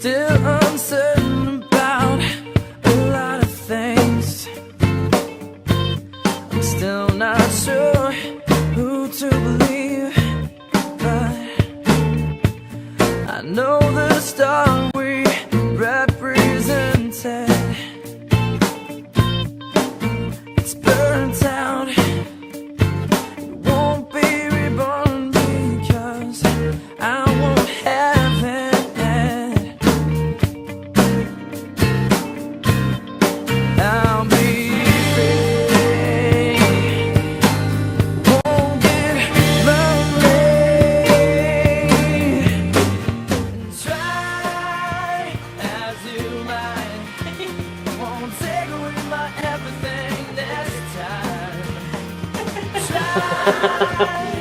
still uncertain about a lot of things. I'm still not sure who to believe, but I know the star we represented, it's burnt out. It won't be reborn because I won't have it. I'll be free, won't get lonely, and try as you might, won't take away my everything this time. Try